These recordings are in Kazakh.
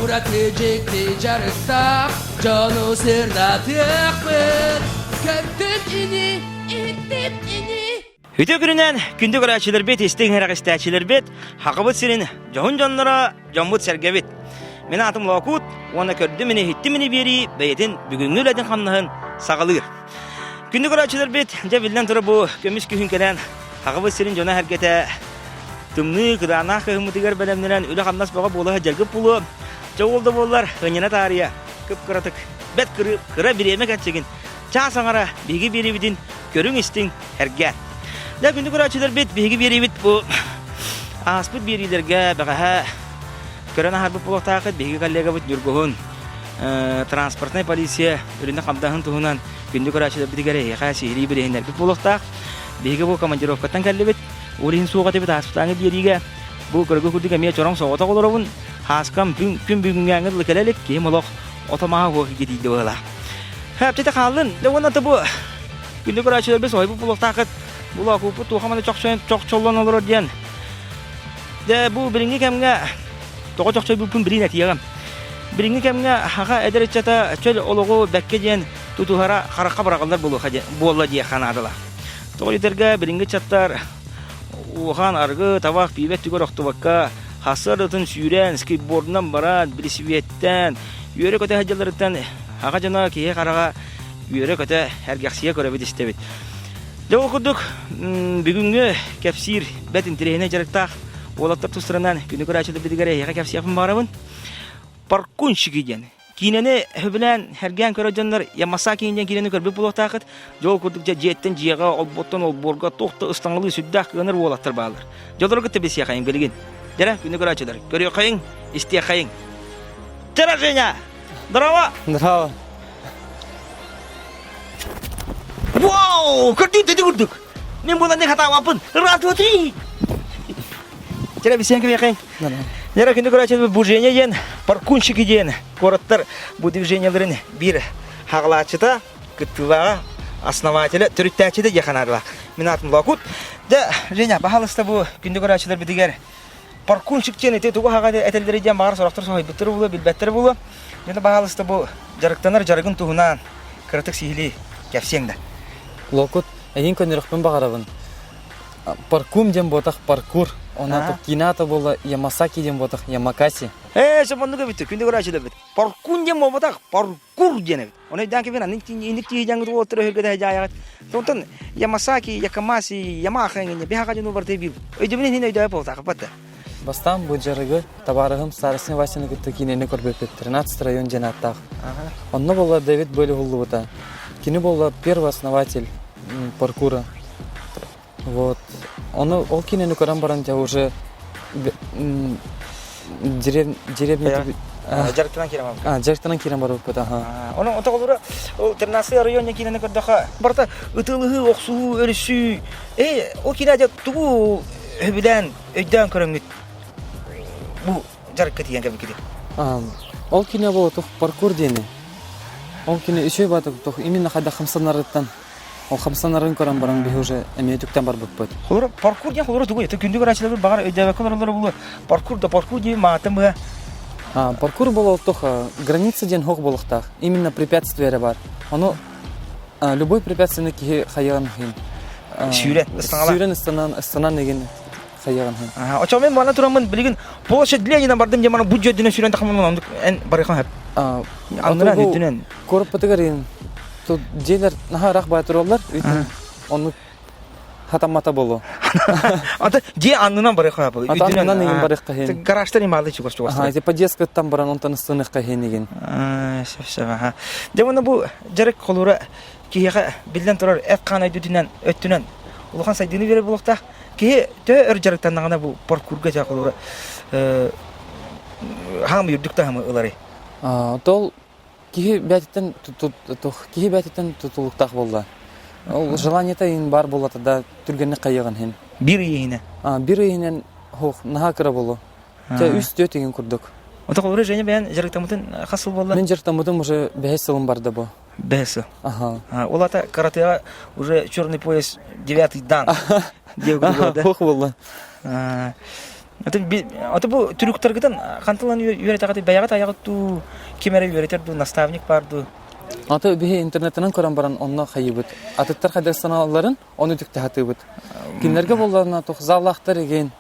Uratıcıklı carıkta canı sırdatıkpın Köktüm ini, ittim ini Hüte gününden gündük araçılır bit, isteğin her isteğçilir bit, hakkıbıt senin, cahun canlara, canbut sergevit. Men atım Lokut, ona kördümini, hittimini beri, beyetin bugünkü ledin hamnahın sağılır. Gündük araçılır bit, cebilden tura bu, gömüş kühün kelen, hakkıbıt senin cana herkete, tımnı, kıdağına kıhımıtıgar belemlenen, ölü hamnas bağa bolağı jelgip bulu, çoğulda bollar, hınyana tarihe, kıpkıratık, bet kıra bir yemek atçıgın, çağ sanara, bilgi biri bidin, görün istin, herger. Da gündük araçılır bit, bilgi biri bit bu, aspıt birilerge, bağa Karena harbi pulau takat bagi kollega buat jurgohun transportnya polisi üründe kamdahan tuhunan günde karaçı da bitigare ya kasi hiri bir ender bir pulau tak bagi bu kamanjaro katan kalibet ulihin suka tapi hasutangi diriga bu kergo kudi kami corong sawata kolorun haskam pim bingungangat lekalalik ki molok otomaha wo gidi dola hep kita kalın da wana tabu günde karaçı da besoy bu pulau takat pulau ku putu kamane çok çollan olur diyen da bu biringi kamga Toqo çoqçay bu pun birine tiyagam. Biringi kemge haga ederetçata çöl ologu bekke diyen tutuhara qaraqqa baraqallar bolu haja bolla diye xanadala. Toqo yeterge biringi çattar uhan argı tavaq pibet tügör oqtubakka hasarıtın süren skateboarddan baran bilisivetten yöre köte hajalarıttan haga jana kiye qaraga yöre köte hergaxsiye körebe istebet. De okuduk bugünkü kepsir betin tirehine jarıktaq Olatlar tustranan günü kuraçıda bidigare ya kapsi yapın barabın. Parkun şigiyen. Kinene hüblen hergen kuracanlar ya masaki ingen kinene körbe bulak taqıt. Jol kurdukça jetten jiyaga olbottan olborga toqta ıstangalı süddaq gınır olatlar bağlar. Jollar gıtta besi yakayın belgin. Jara günü kuraçılar. Görüyor kayın, isteye kayın. Jara Женя. Здорово. Здорово. Wow, kurduk. Men bulan ne hata wapun. Radoti. Jara besi yang kayın. Jara günü kuraçıda bu Женя yen parkunşik yen. Koratlar bu движенияларын bir haqlaçıda kıttılağa основателя түрüttәчиде яханарла. Мен атым Lokut. Да, Женя, бахалыста bu günde kuraçılar bidiger. Parkunşik yen ete тугу хага этелдери jan багар сорактар сой битер булу, билбеттер булу. Мен бахалыста bu жарыктанар жарыгын тугунан кыртык сихили кепсеңдә. Lokut, eyin könürükpün bağırabın. Parkum den botak parkur. Ona da kinata bola Yamasaki den botak Yamakasi. Şamanlığı bitti. Günde kuraçıda bitti. Parkun den botak parkur den. Ona danke ben indik tiyecangı otur hırgada hecayat. Sontan Yamasaki, Yakamasi, Yamaha ngene bir hakacı numartı bir. Ödümün hine ödüye botak batta. Bastan bu jarıgı tabarığım sarısını vasını gitti kineni korbepet. 13 район janаттaq. Onunla bola David böyle hullu bota. Kini bola первый основатель паркура. Вот. Он кинен укорам баран я уже деревня. Жарыктан кирем. Жарыктан кирем барып бата. Onun otağları o tırnası rayonuna kinene kadar barta ıtılığı oksu ölüsü. O kinaca tuğu bilen öden körüngüt. Bu jarık diyen gibi gidiyor. Ол кине было только паркур дени. Ол кине еще бата только именно когда хамсанарыттан. Ол хамсанарын көрәм баран бе уже эметүктән бар бит. Хулар паркур дия хулар тугы. Күндү карачылар багар өйдәбә каларлар булы. Паркур ди матым бу. Паркур было только граница ден хок булыктак. Именно препятствия бар. Оно любой препятствие ки хаяган хин. Сүйрен станан деген хаяган хин. Очомен бана турамын билген Польша Ленина бардым же мана бу жөдүнө сүйрен тахман эн барыхан хеп. Андыран үтүнөн. Көрүп батыгарын. Тут jelер наха рах батыроллар. Оны хатамата болу. Ата же аннынан барыхан хеп. Атанынан деген барыкка хин. Гаражтар ималды чугас. Ага, по детской там баран он таныстынык хин деген. Шафа. Демона бу жарык колура кияга билден турар эт канай дүтүнөн өттүнөн. Улухан сайдыны бере булукта ки төр жарыктан нагана бу паркурга жакылура хам юрдукта хам ылары. Тол кихи бәтеттен тутулуктак болду. Ол желаниета ин бар болот да түргенне кайган хин. Бир ийине. Бир ийинен хох нахакыра болу. Те үстө деген курдук. Отаколура Женя бен жарыктамытын хасыл болду. Мен жарыктамытым уже 5 жылым барды бу. Бесы. Ага. Олата каратега уже черный пояс 9-й дан. Девка болду. Хох болду. Аты бу түрүктөргөдөн кантылан үйрөтөгөт баягат аягыттуу кемере үйрөтерду наставник барды. Аты бе интернеттен көрөн баран онно хайыбыт. Атыттар хадасаналарын оны түктө хатыбыт. Кинлерге болларына тох заллахтар еген.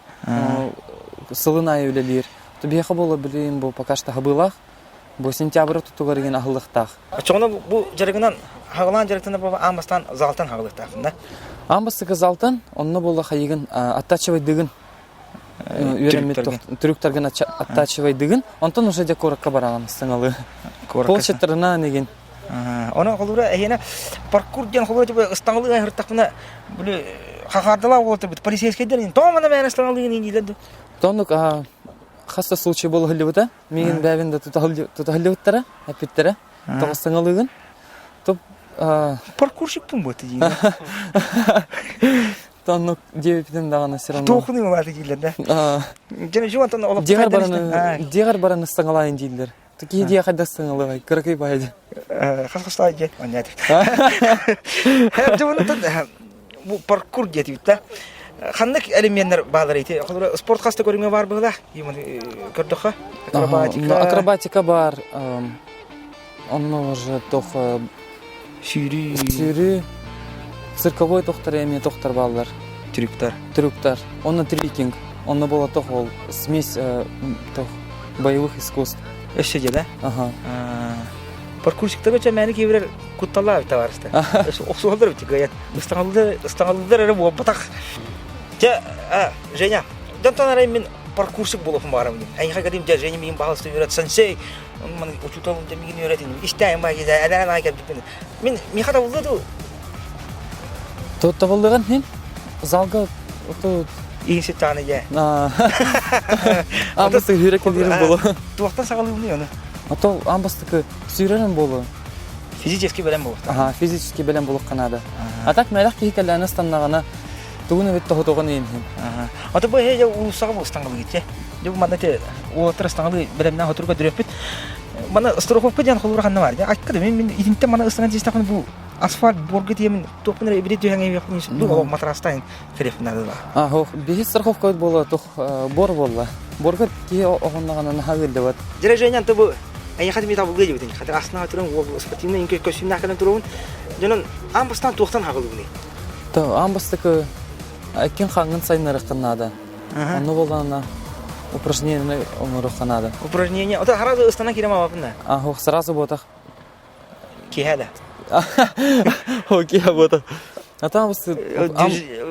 Сылын айылелер. Беха боло билейин бу пока что хабылах. Бу сентябрь тутугар еген ахыллыктак. Чоңна бу жарыгынан хагылан жарыктан бу амбастан залтан хагылыктак да. Амбастыгы залтан онно боло хайыгын оттачивайдыгын. Түрүктөргөн оттачивайдыгын. Онтон уже декоракка бараган сыңалы. Полчатрына неген. Оны холура эйне паркур ден холура бу ыстаңлыгы хыртакына бу хахардала болду бу полицейскийдер томана мен ыстаңлыгын индилди. Тонук хаста случай боло хылыбыта. Мен бәвинде тутахылыбыттара, апиттара. Тогыстыңлыгын. Топ паркурщикпун бу тиги. Тонук дебитен дагана сиран. Тохуны малы дилер да. Жана жуантан олоп. Дигар баран ыстаңлайын дилер. Такие идеи хадастыңлыгы, кыркый байды. Хасхастай же, онят. Бу паркур жетип та. Кандай элементтер баалар эти? Спорт каста көрүнгө бар була. Көрдүк. Акробатика бар. Онно уже тох сүйрү. Цирковой тохтар эми тохтар балдар. Трюктар. Онно трикинг. Онно болот тох ол смесь тох боевых искусств. Эше же да? Ага. Паркурщиктер мени кейбирер кутталар табарышты. Оксуалдар бит гаят. Ыстаңалдар бу батак. Женя, дантанарай мен паркурщик болуп барам. Айга гадим Женя мен багысты үйрөт сенсей. Мен учуталым да мен үйрөтөм. Иштайм ба кезде адан айга бит. Мен михата болду. Тотта болгон мен залга ото Инситаны же. Амбастыгы үйрөткөндөрүм боло. Туактан сагалым не аны? Ото амбастыгы сүйрөнөн боло. Физически белем болот. Ага, физически белем болуп канада. Атак мелах кийкелерин станнагана тугуну бит тоготогон эйин. Ага. Ото бу же улусага бустангалы кетче. Жо мандате отыр стангалы белемнен отурга дүрөппүт. Мана страховка жан холура ханна бар. Айткады мен идинте мана ыстанган жестакын бу асфальт боргет емен топын ребрит жеңе яқын ду матрастайн телефонда. Хох, бис страховка боло тох бор болла. Боргет ки огоннаган хагылды бат. Диреженьян табу аяхат ми табу гыйбы ден. Хатыр асна турун ол спортивный инке костюмна калан турун. Жанан амбастан токтан хагылды. То амбастык акен хангын сайнары кыннада. Аны болгана упражнение омуру канада. Упражнение. Ото харазы ыстана кирема бапында. Хох, сразу ботах. Кихада. Окей, вот. А там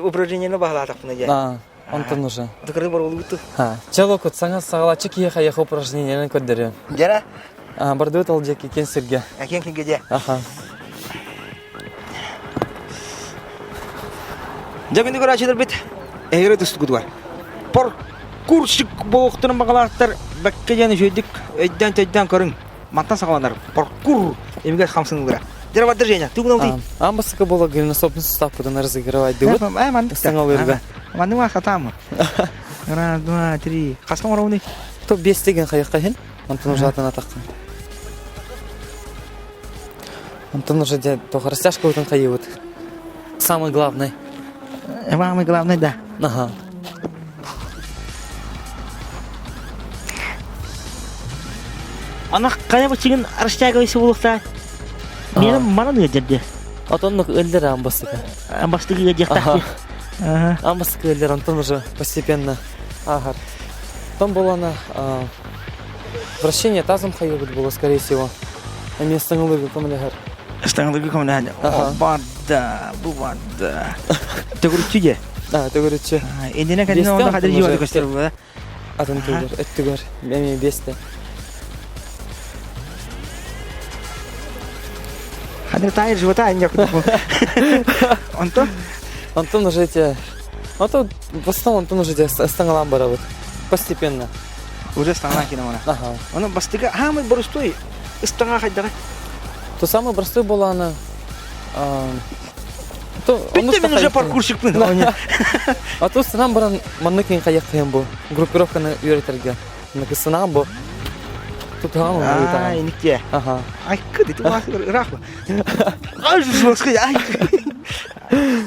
упражнение баглатак пунаje. Антон уже. Докры бар болупту. Челок саңа сагалачык ехая упражнениени көрдөрү. Жара? Барды өтөлжек экен сирге. Акен кинге. Аха. Жагынды көрачылар бит. Эйре түстүгү бар. Паркурщик болуктун баглаттар бакка жана жөйдүк өйдөн көрүң. Мантан сагаланар. Паркур эмге хамсыңдыра. Жара бадыр Женя, ты гуналды. Амбасыка боло гимнастопный состав будем разыгрывать. Дыбыт? Мандык. Сыңалырга. Мандык ма хатамы? 1, 2, 3. Кастан орауны? То 5 деген каякка хен. Антон уже атына таккан. Антон уже то растяжка утун кайыбыт. Самый главный. Самый главный, да. Ага. Ана кая бычыгын растягивайсы болукта. Менин мана дедерди. Атоннук элдер амбастыка. Амбастыгы жактак. Амбастыка элдер Антон уже постепенно агар. Там было на вращение тазом хайыбыт было, скорее всего. А мне стаңылыгы комлягар. Стаңылыгы комлягар. Бада, бу бада. Төгүрүчү же? Төгүрүчү. Эндене кадин онда кадыр жибады көстөр бу. Атын төгүр, эттүгөр. Эми 5те. Хадыр тайыр живота анжак. Антон уже эти... Антон, в основном Антон уже стаңалан барабыт. Постепенно. Уже стаңалан кинамана. Ага. Оны бастыга, мы борустой. Стаңа хайдага. То самый простой была она... Мен уже паркурщик пын. А то сынам баран манныкен каяк кыйын бу. Группировканы үйрөтөргө. Сынам бу. Тут гаал ойта. Эникте. Ага. Ай, кыды ты рахма. Ай, жуска. Ай.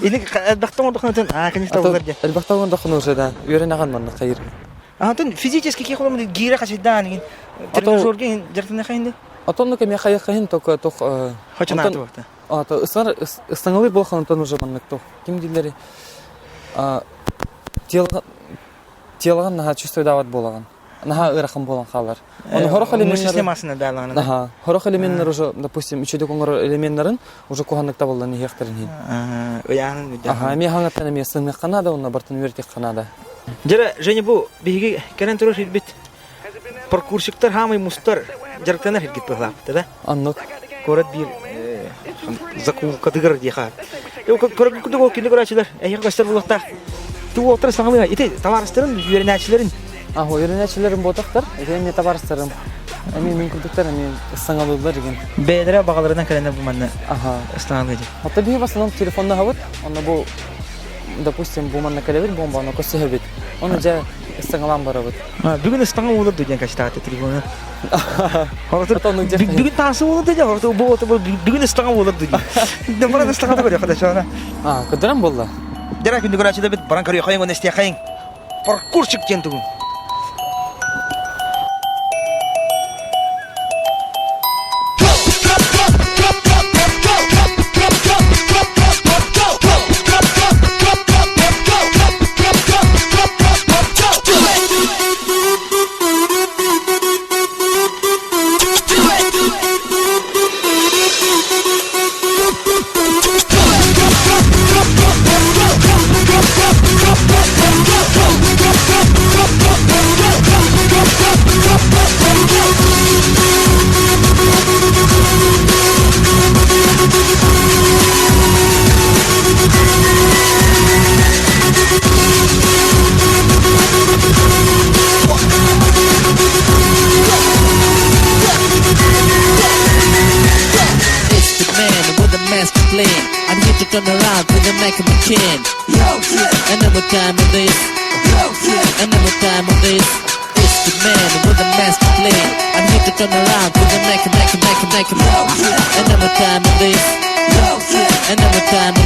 Эник бактан ондохнотон, конечно, болар же. Бактан ондохну уже да. Үйрөнөгөн манны кайыр. Антон физически кехолом гире хасидан. Тренажерге жертвына хайнды. Атонны кеме кайыккайын только Хоча Антон- нату вакта. Ата ыстаңылы болған Антон уже маннык тох. Ким дилери? Телган наха чувствую дават болаган. Наха ырахым болган халар. Оны хорох элементтер. Системасына далганы. Ага, хорох элементтер уже, допустим, ичеде коңор элементтарын уже куханныкта болдан хехтерин. Оян. Ага, эми хаңаттан эми сыңны канада, онна бартын вертик канада. Жара және бу биге керен турur хилбит. Паркурщиктар хамай мустар жарктанар хилгит баглапты да. Аннык. Корат бир закулка дыгыр диха. Көрөк күдөгө кине көрачылар. Эйер гастар булакта. Ту отыр саңлыга. Ите товарыстарын үйренәчләрен. Ага, үйренәчләрем ботактар. Эми табарыстарым. Эми мүмкүнлүктөр эми саңалуулар деген. Бедре багаларынан керене бу манна. Ага. Стангыды. Ата бие басынан телефонна хавыт. Онда бу допустим, бу манна келебит, бомбаны көсөбүт. Оны жа саңалам барабыт. Бүгүн стаңга болуп деген качтааты телефону. Атонун жер. Бүгүн тасы болуп деген. Орто бу бүгүн стаңга болуп деген. Демара стаңга көрө кадашана. Көдөрөм болду. Дера күндү көрачыда бит баран көрө кайын гонестия кайын. Паркурчик кентүгүн. I'm here to turn around to the make him a king. And then what time of this? And then what time of this? It's the man with the master plan. I'm here to turn around to the make him. And then what time of this? And then what time of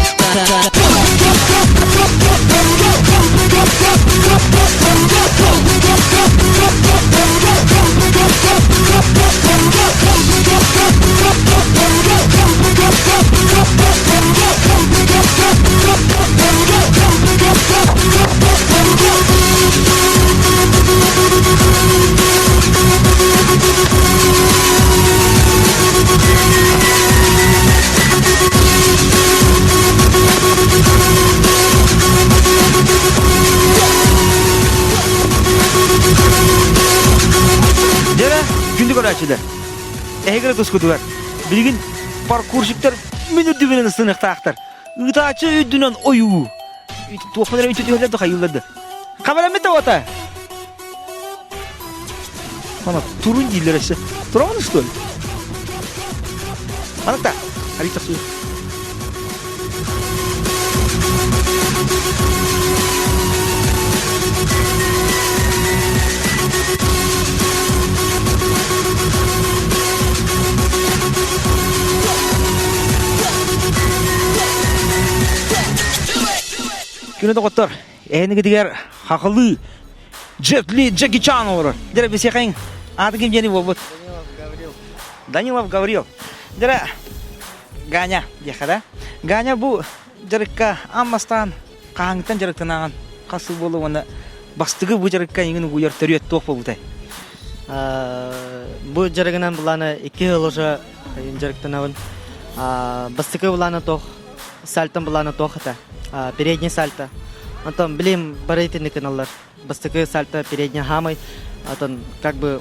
Күндү көрачыда. Эгер тускудугар. Билгин паркурщиктер мүнүдү менен сыныктактар. Ытачы үдүнөн ою. Тохмалар үтүдүлөрдө кайылды. Кабарамет ота. Мана турун дилерсе. Турамын что ли? Анакта. Алита су. Күнү доктор, эниге дигер хакылы Джетли Джеки Чан олор. Дера бисекең аты ким жени болбут? Данилов Гаврил. Дера Ганя дехада. Ганя бу жарыкка аммастан каңтан жарыктанаган касы болуп аны бастыгы бу жарыкка иңин уяр төрөт топ болутай. Бу жарыгынан буланы 2 жыл уже жарыктанабын. Бастыгы буланы тох сальтан буланы тохата. Передний сальто. Антон, блин, барайтины каналлар. Бастыгы сальто передний хамай. Антон, как бы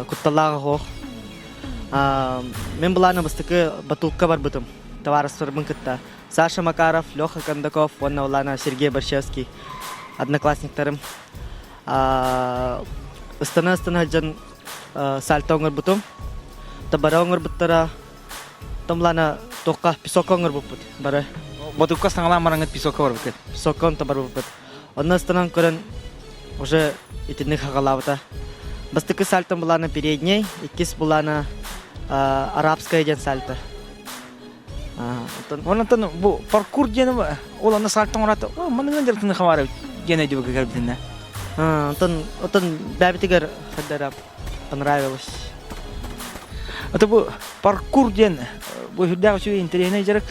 кутталага хох. Мен буланы бастыгы батулка бар бутым. Товарищ Бынкытта. Саша Макаров, Леха Кондаков, он улана Сергей Борщевский, одноклассниктарым. Ыстана жан сальто оңыр бутым. Табара оңыр буттара. Томлана тоққа песок оңыр бупут. Бары. Батукка саңалам мараңыт писокка бар бит. Песокон табар бупут. Онна станан көрөн уже итинник хагалавта. Бастыкы сальто булана передней, икис булана арабская ден сальто. Онтон бу паркур дені ол аны сальтың ораты. О, мының дертini хабары гене деп келбитинде. Отон бәбитигер хаддара понравилось. Это бу паркур ден бу хүрдәг үчү интернет жарык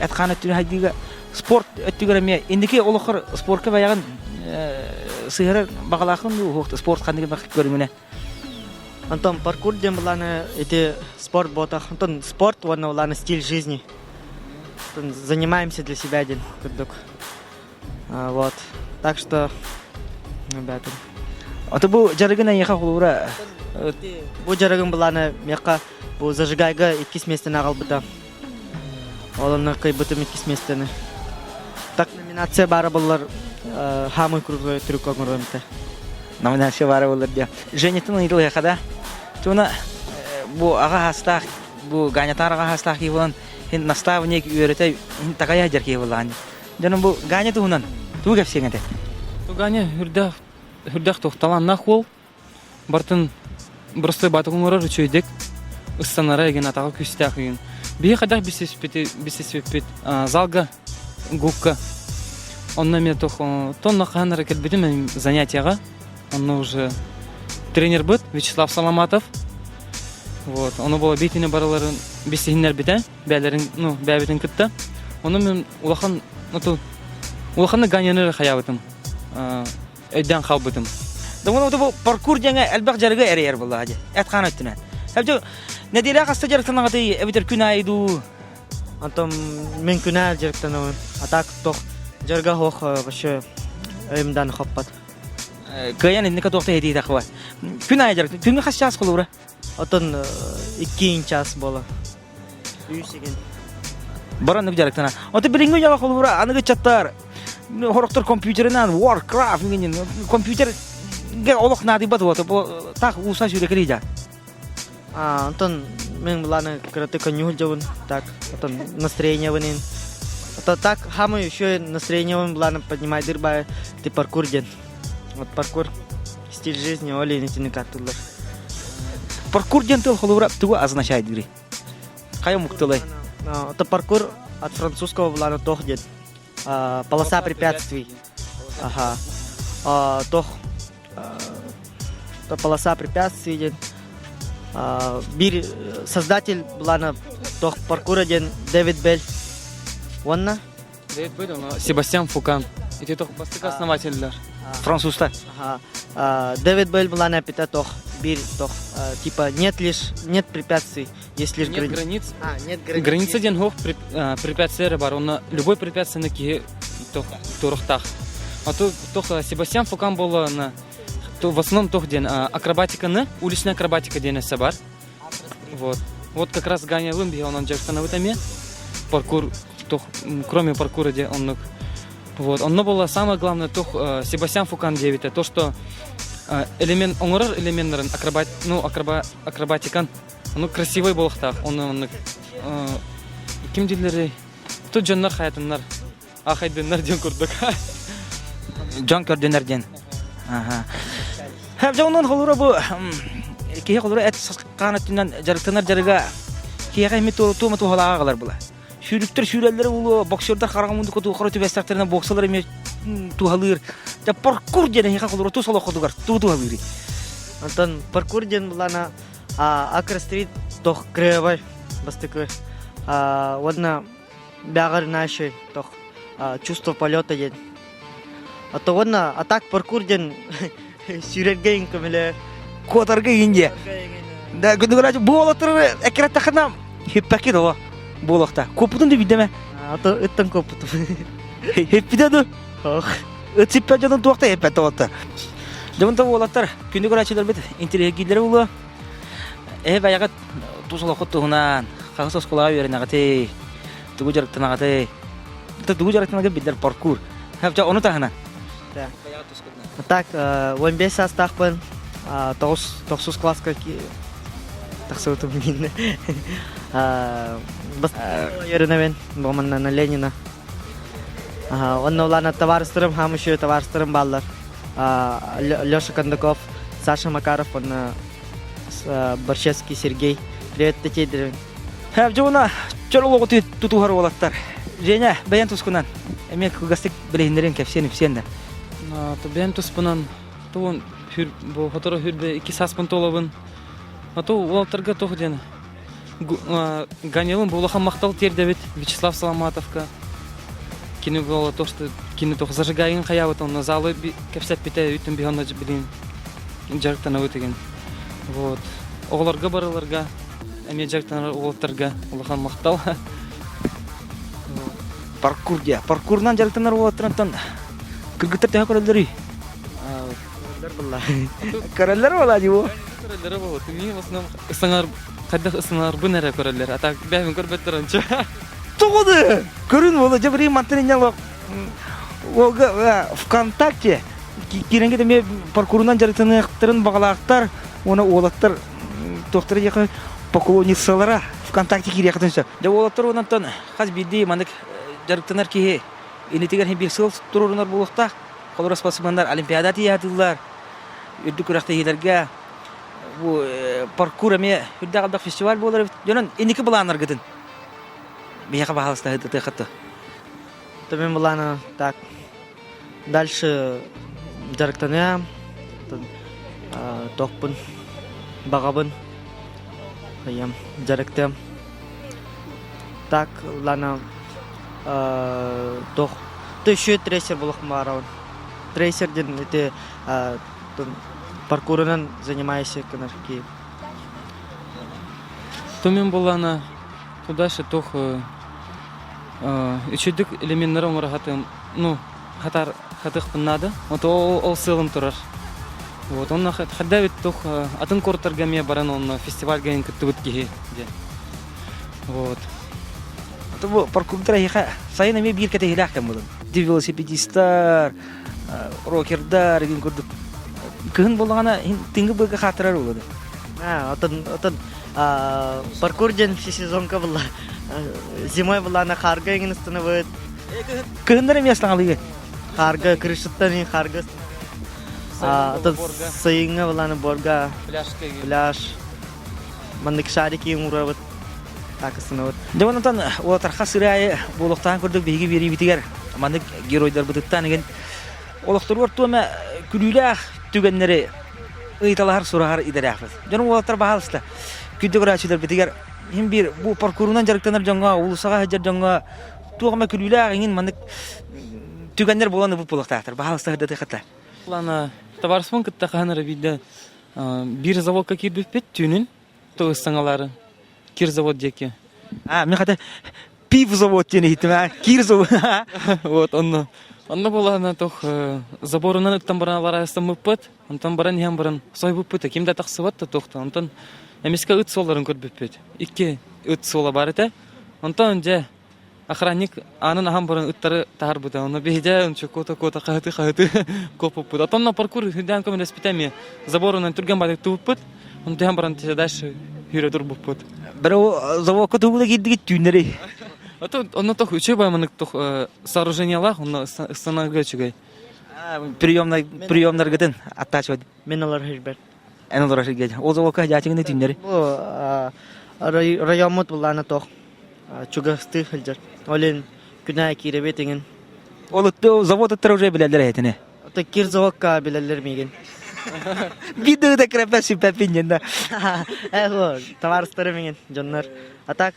атканы түн хайдыга спорт өттүгөрөмө индики олохор спортка баягын сыгыры багалахын бу спорт кандыгы бак көрүмүнө. Антон паркур ден буланы эти спорт бота. Антон спорт вон уланы стиль жизни. Антон занимаемся для себя ден курдук. Вот. Так что ребята. Это бу жарыгына яха кулура. Бу жарыгын буланы мека бу зажигайга 2 местен агалбыта. Олонна кайбытым 2 местени. Так номинация бары булар хамы крутой трюк огромный. Номинация бары булар дия. Женитин идел яхада. Туна бу ага хастах бу ганятарга хастах кибулан хин наставник үйрөтөй такая жарки булан. Жаным бу ганяту хунан. Ту геп сеңете. Туганя хүрдәк тохталан нахул. Бартын просто батыгымырыр чөйдек. Ыстанара еген атага күстәк еген. Бие кадак бисеспет залга гукка. Онна мен тонна ханара келбедим занятияга. Он уже тренер бит Вячеслав Соломатов. Вот, оно было битине бараларын бисегиннер бите, бәләрен, бәбитен китте. Оны мен улаханны ганяныр хаябытым. Өйдән халбытым. Дымын бу паркур жаңа әлбәк жарыга әрәйер булды хаҗы. Әткан өттүнән. Хәҗә нәдирә каста жарыктан гаты эбитер күн айду. Антон мен күнә жарыктан он. Атак тох жарга хох вообще эмдан хаппат. Каян инде катокта хеди тахва. Күн ай жарык. Күнгә каш час кылура. Атын 2 час бола. Үйсеген. Баранны жарыктан. Аты бириңге жага кылура, аныгы чаттар. Хороктор компьютеринан Warcraft деген компьютер ге олох нады бат вот так уса жүрек рида. Антон мен буланы краты конюл жабын. Так, атын настроение вынын. Это так хамы еще настроение вын буланы поднимай дырбай ты паркур ден. Вот паркур стиль жизни оли нетины картылар. Паркур ден тыл кылура туу означает дири. Кая муктылай. Это паркур от французского буланы тох ден. Полоса препятствий. Ага. Тох полоса препятствий ден. Бир создатель буланы тох паркура ден Дэвид Бель. Вонна? Дэвид Бель, Себастьян Фукан. Эти тох бастык основательлер. Французта. Ага. Дэвид Бель буланы апита тох бир тох типа нет препятствий, есть лишь границ. Нет границ. Граница ден хох препятствия бар. Он любой препятствие ки тох турухтах. А то тох Себастьян Фукан был на в основном тох ден акробатика уличная акробатика ден сабар. Вот как раз Ганя Лумби он джектана в этом паркур тох кроме паркура где он вот он было самое главное тох Себастьян Фукан 9 то что элемент оңорор элементтарын акробатикан красивый болуктак он ким дилери тут жаннар хаятыннар ахайдыннар ден көрдүк Жан көрдөнөрден. Ага. Хәп жонун холура бу кие холура эт канатынан жарыктанар жарыга кие мето томату халагалар була. Шүрүктөр шүрәлләре улы боксердар карагамынды коту короту бәстәктерне боксалар эме тухалыр. Ja паркур ден хика холура ту соло ходугар ту халыри. Антон паркур ден булана акрострит тох креевай бастыкы. Водна бягар наши тох чувство полета ден. А то водна атак паркур ден сюрергейн камеле Котарга инде. Да гүдүгөрачы болотыр экраттахна хиппаки до болохта. Копутун да бидеме. А то ыттан копуту. Хиппидаду. Ох. Өтсиппе жадын туакта хиппе тоотта. Жамында болоттар күндүгөрачылар бит интеллигилер улу. Баягат тусала коттугунан кагысыз кулага беренагаты. Тугу жарыктанагаты. Тугу жарыктанага бидер паркур. Хапча оны тахана. Да. Так, 15 састахпын, тоқсыз класска тақсыутым минне. Ерінемен, болманна на Ленина. Онна улана товарыстырым, хамышы товарыстырым баллар. Леша Кондаков, Саша Макаров, онна Борщевский Сергей. Привет, тетейдерин. Жауна, чорлоғы тұтуғар олаттар. Женя, баян тұскынан. Әмен күгістік білейіндерін кәпсеніп сенді. Бен туспунан Атуон бу фотора хүрбе 2 саспын толабын. Ату ултырга тох ден. Ганелын булахан мактал тердебит Вячеслав Соломатовка. Кино было то, что кино тох зажигаен хаяват он на залы кепсеп бите үтүн биханна билин. Жарктан өтеген. Вот. Огларга бараларга, эме жарктан ултырга улахан мактал. Паркурнан жарктанар ултырантан. Кыргыттар тә көрөлдөрү. Көрөлдөр бола жибу. Көрөлдөр болот. Мен в основном ысыңар кадах ысыңар бунара көрөлдөр. Ата бәбин көрбөттөрөнчө. Тогоды. Көрүн бола жабри мантеняло. Ога ВКонтакте киренге де ме паркурнан жарктанактарын багалактар, оны олаттар доктор яка поклонницалара ВКонтакте кирекатынча. Да олаттар онтан хаз бидди мандык жарктанар ки инетигер бир сыл турурунар булукта. Колор спортсмендар олимпиада тиятылар. Үдү күрәхтә хиләргә бу паркур эме үддәгәлдә фестиваль булыр. Җанын инеке буланнар гытын. Бияка баһалыста хәтта хәтта. Тамин буланы так. Дальше жарктана токпын багабын. Хаям жарктам. Так лана тох. Ты еще трейсер булык мараун. Трейсер ден это паркурынан занимаешься канарки. Томен булана туда ше тох үчүдүк элементтер омургатын, ну, хатых надо. Вот ол сылым турар. Вот он хадавит тох атын кортарга ме баран он фестивальга ин кыттыбыт ки. Вот. Это бу паркурда яха сайын эме бир кете хилактан булды. Велосипедисттар, рокердар ген көрдүк. Кын болгана тиңги быга хатырар болду. Отын паркурден все сезонка была. Зимой была на харга ingen становит. Кындар эме астаңалыгы. Харга крышыттан харга. Отын сайынга была на борга. Пляж. Мандык шарики умуравыт. Так становит. Девонтан олар хасырай болохтан көрдүк биги бери битигер. Мандык геройдар бытыттан ген. Олохтор ортома күлүлах түгеннери ыйталар сурагар идерәфез. Жана олар баһалыста. Күдөгрәчиләр битигер. Хим бир бу паркурунан жарыктанар жаңга улусага хаҗар жаңга тугама күлүлах ген мандык түгеннер болганы бу болохтактыр. Баһалыста хәдәте хәтта. Лана товарсман кытта ханара бидә бир заводка кирбеп бит түнүн тоғыстаңалары. Кир завод деке. Мен хәтта пив завод тени хитмә. Кир завод. Вот онно. Онно булана тох заборунан там баралар астамыппыт. Онтан баран ям баран сойбыппыт. Кимдә тахсыбат та тохта. Онтан эмискә үт солларын көрбеп бит. Ике үт сола бар ите. Онтан же охранник анын ахам баран үттәре тар бута. Онно беҗә онча кота каты копып бут. Онно паркур һидән көмән испитәме. Заборунан турган бар туппыт. Онтан баран тәдәш хире турбыппыт. Бер заводка тубыла кидди түннәре. Он тох учеб байманык тох сооружениялар, он станага чугай. Приемнар гытын аттачып. Мен алар хәҗбәт. Әнә олар шигә. О заводка җатыгын түннәре. Бу районмот буланы тох. Чугасты хәҗәт. Олен күнә киребетеген. Олытты завод аттыр уже беләләр әйтене. Ата кир заводка беләләр миген. Видеода крепәсен пәпиннән. Эго, товарстары миген җаннар. Атак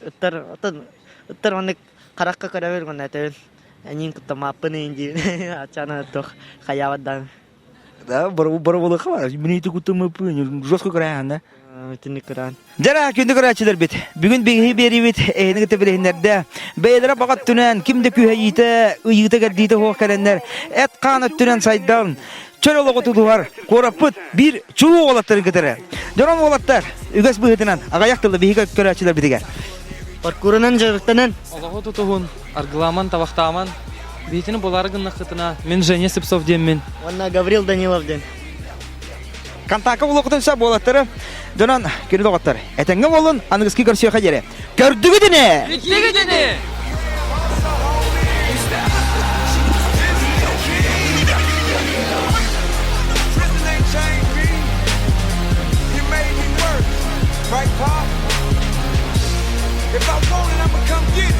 ыттыр мандык каракка кара бергән әтән. Әнин кытамапын инде. Ачана тох хаявадан. Да, бер булы хава. Мине итү кутымапын. Жостко караганда. Тинне кран. Жара күндө көрәчиләр бит. Бүген биги бери бит. Эне гыты беләннәрдә. Бәйләр багат түнән кимдә күһәйите, уйыта гәрдите хох кәләннәр. Эт канат түнән сайдан. Чөрөлөгө тудулар. Корапыт бир чулу олаттарын кетере. Жорон олаттар. Үгәс быгытынан агаяктылы биги көрәчиләр битигә. Паркурунан жарыктанан. Аллаһу тутугун аргыламан тавахтаман. Битini буларыгын нахытына. Мен Женя Сыпсов демен. Онна Гаврил Данилов ден. Контакты улуктынса болаттары. Жонан күнү догаттар. Этеңге болун аныгыски көрсө хәҗәре. Көрдүгүдене. Битлегедене. Right, Pop? If I want it, I'ma come get it.